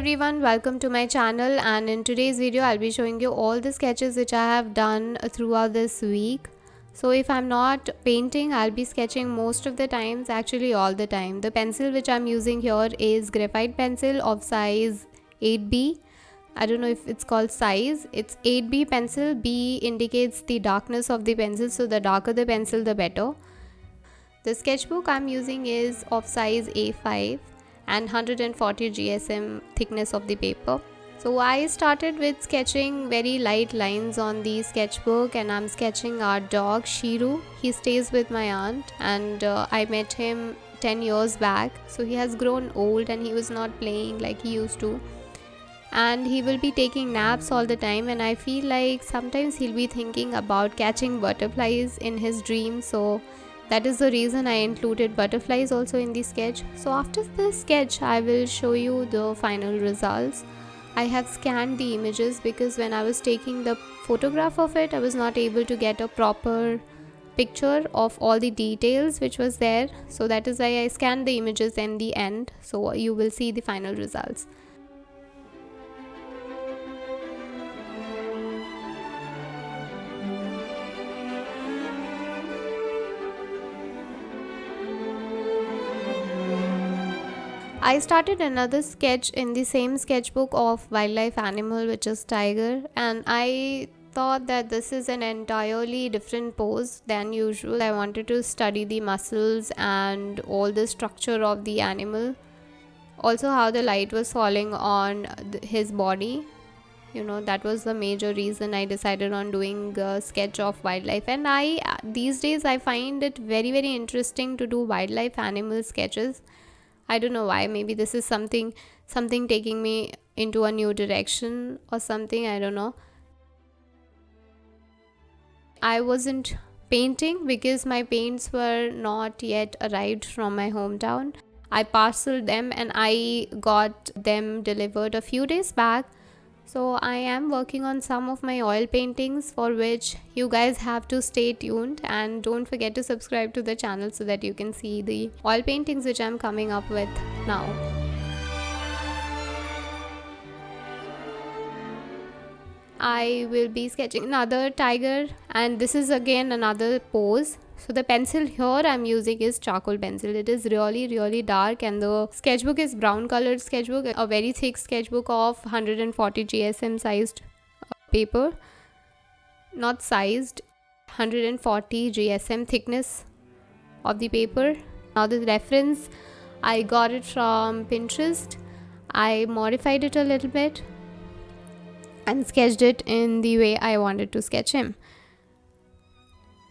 everyone, welcome to my channel, and in today's video I'll be showing you all the sketches which I have done throughout this week. So if I'm not painting, I'll be sketching most of the times, actually all the time. The pencil which I'm using here is graphite pencil of size 8B. I don't know if it's called size. It's 8B pencil. B indicates the darkness of the pencil, so the darker the pencil the better. The sketchbook I'm using is of size A5 and 140 GSM thickness of the paper. So I started with sketching very light lines on the sketchbook, and I'm sketching our dog Shiru. He stays with my aunt, and I met him 10 years back. So he has grown old and he was not playing like he used to, and he will be taking naps all the time, and I feel like sometimes he'll be thinking about catching butterflies in his dreams. So that is the reason I included butterflies also in the sketch. So after the sketch I will show you the final results. I have scanned the images because when I was taking the photograph of it, I was not able to get a proper picture of all the details which was there. So that is why I scanned the images in the end. So you will see the final results. I started another sketch in the same sketchbook of wildlife animal, which is tiger, and I thought that this is an entirely different pose than usual. I wanted to study the muscles and all the structure of the animal, also how the light was falling on his body. That was the major reason I decided on doing a sketch of wildlife. And these days I find it very interesting to do wildlife animal sketches. I don't know why. Maybe this is something taking me into a new direction or something. I don't know. I wasn't painting because my paints were not yet arrived from my hometown. I parceled them and I got them delivered a few days back. So I am working on some of my oil paintings, for which you guys have to stay tuned, and don't forget to subscribe to the channel so that you can see the oil paintings which I'm coming up with now. I will be sketching another tiger, and this is again another pose. So the pencil here I'm using is charcoal pencil. It is really dark, and the sketchbook is brown colored sketchbook, a very thick sketchbook of 140 GSM sized paper. Not sized, 140 GSM thickness of the paper. Now the reference, I got it from Pinterest. I modified it a little bit and sketched it in the way I wanted to sketch him.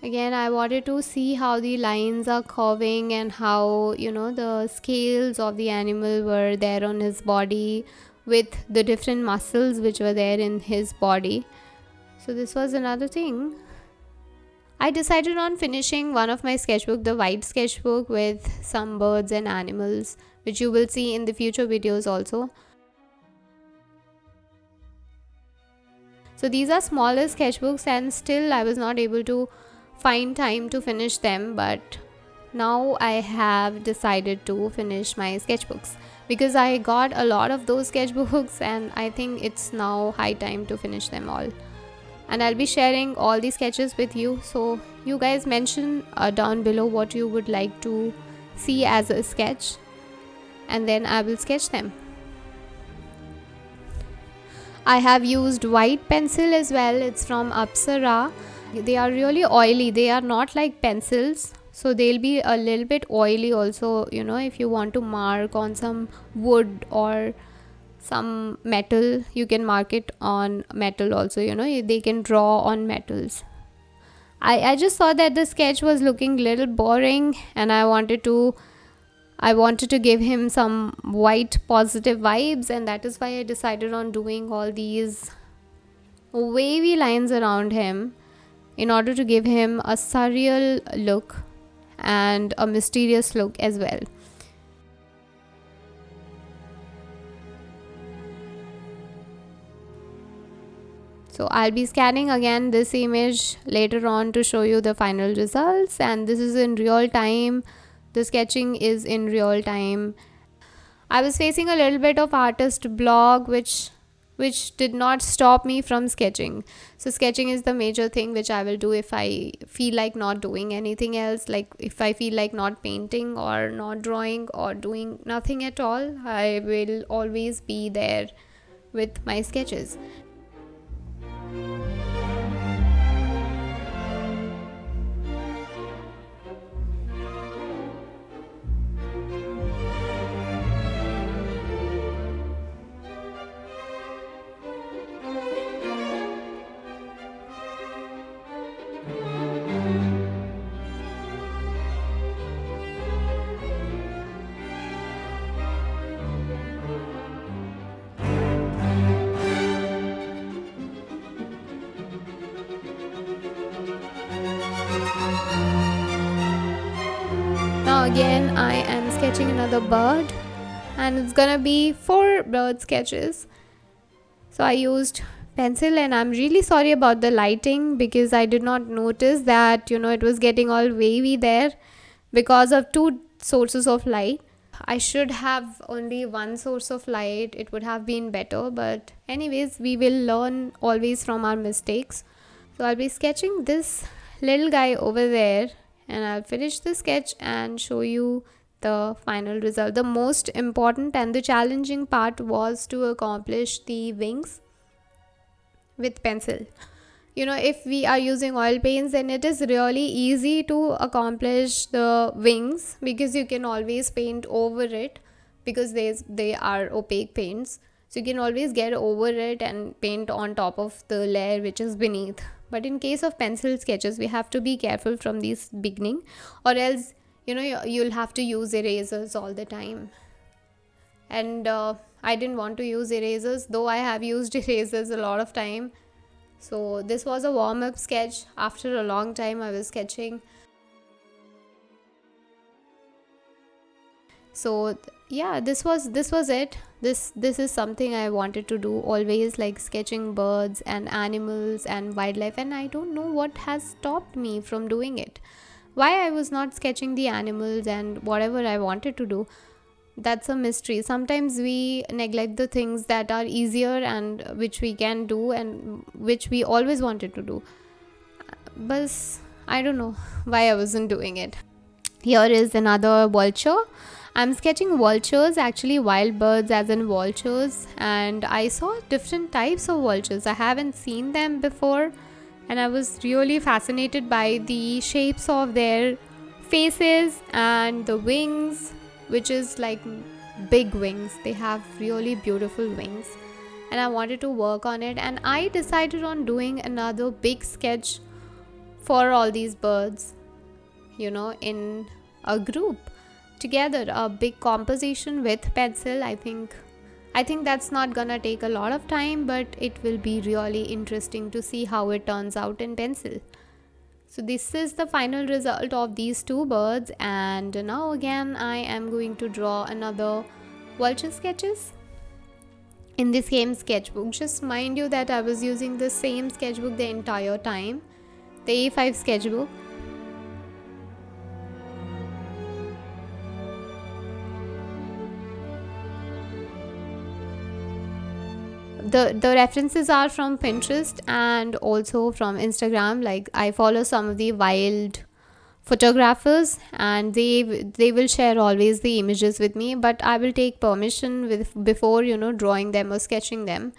Again, I wanted to see how the lines are curving and how the scales of the animal were there on his body with the different muscles which were there in his body. So this was another thing. I decided on finishing one of my sketchbook, the white sketchbook, with some birds and animals, which you will see in the future videos also. So these are smaller sketchbooks, and still I was not able to find time to finish them, but now I have decided to finish my sketchbooks because I got a lot of those sketchbooks, and I think it's now high time to finish them all. And I'll be sharing all the sketches with you, so you guys mention down below what you would like to see as a sketch, and then I will sketch them. I have used white pencil as well. It's from Apsara. They are really oily. They are not like pencils, so they'll be a little bit oily also. If you want to mark on some wood or some metal, you can mark it on metal also. They can draw on metals. I just saw that the sketch was looking little boring, and I wanted to give him some white positive vibes, and that is why I decided on doing all these wavy lines around him in order to give him a surreal look and a mysterious look as well. So I'll be scanning again this image later on to show you the final results, and this is in real time. The sketching is in real time. I was facing a little bit of artist block, which did not stop me from sketching. So sketching is the major thing which I will do if I feel like not doing anything else. Like if I feel like not painting or not drawing or doing nothing at all, I will always be there with my sketches. Now again I am sketching another bird, and it's gonna be 4 bird sketches. So I used pencil, and I'm really sorry about the lighting because I did not notice that it was getting all wavy there because of two sources of light. I should have only one source of light, it would have been better, but anyways, we will learn always from our mistakes. So I'll be sketching this little guy over there, and I'll finish the sketch and show you the final result. The most important and the challenging part was to accomplish the wings with pencil. If we are using oil paints, then it is really easy to accomplish the wings because you can always paint over it, because they are opaque paints, so you can always get over it and paint on top of the layer which is beneath. But in case of pencil sketches, we have to be careful from this beginning, or else you'll have to use erasers all the time. And I didn't want to use erasers, though I have used erasers a lot of time. So this was a warm-up sketch. After a long time I was sketching. So yeah, this was it. This is something I wanted to do always, like sketching birds and animals and wildlife, and I don't know what has stopped me from doing it. Why I was not sketching the animals and whatever I wanted to do, that's a mystery. Sometimes we neglect the things that are easier and which we can do and which we always wanted to do. But I don't know why I wasn't doing it. Here is another vulture. I'm sketching vultures, actually wild birds as in vultures, and I saw different types of vultures. I haven't seen them before, and I was really fascinated by the shapes of their faces and the wings, which is like big wings. They have really beautiful wings, and I wanted to work on it, and I decided on doing another big sketch for all these birds, in a group together, a big composition with pencil. I think that's not gonna take a lot of time, but it will be really interesting to see how it turns out in pencil. So this is the final result of these two birds, and now again I am going to draw another vulture sketches in the same sketchbook. Just mind you that I was using the same sketchbook the entire time, the A5 sketchbook. The references are from Pinterest and also from Instagram. Like I follow some of the wild photographers, and they will share always the images with me, but I will take permission before drawing them or sketching them.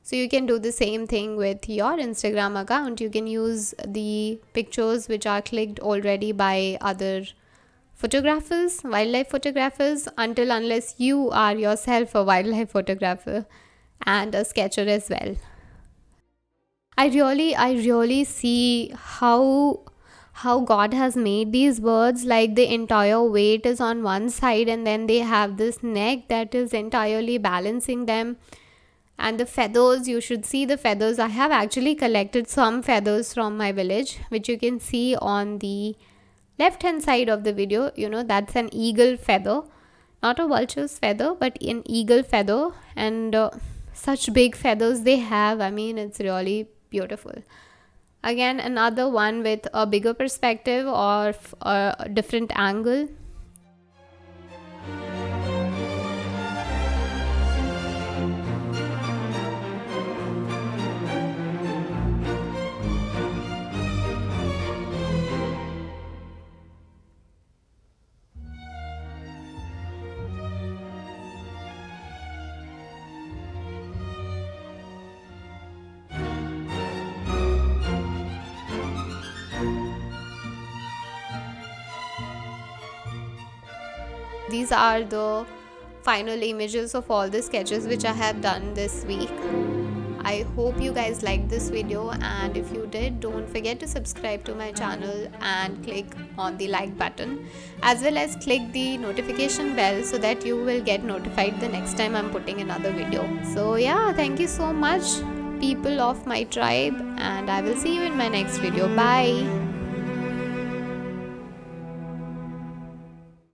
So you can do the same thing with your Instagram account. You can use the pictures which are clicked already by other photographers, wildlife photographers, unless you are yourself a wildlife photographer and a sketcher as well. I really see how God has made these birds. Like the entire weight is on one side, and then they have this neck that is entirely balancing them. And the feathers, you should see the feathers. I have actually collected some feathers from my village, which you can see on the left hand side of the video. That's an eagle feather, not a vulture's feather, but an eagle feather. And such big feathers they have. I mean, it's really beautiful. Again, another one with a bigger perspective or a different angle. these are the final images of all the sketches which I have done this week. I hope you guys liked this video, and if you did, don't forget to subscribe to my channel and click on the like button, as well as click the notification bell so that you will get notified the next time I'm putting another video. So yeah, thank you so much people of my tribe, and I will see you in my next video. Bye.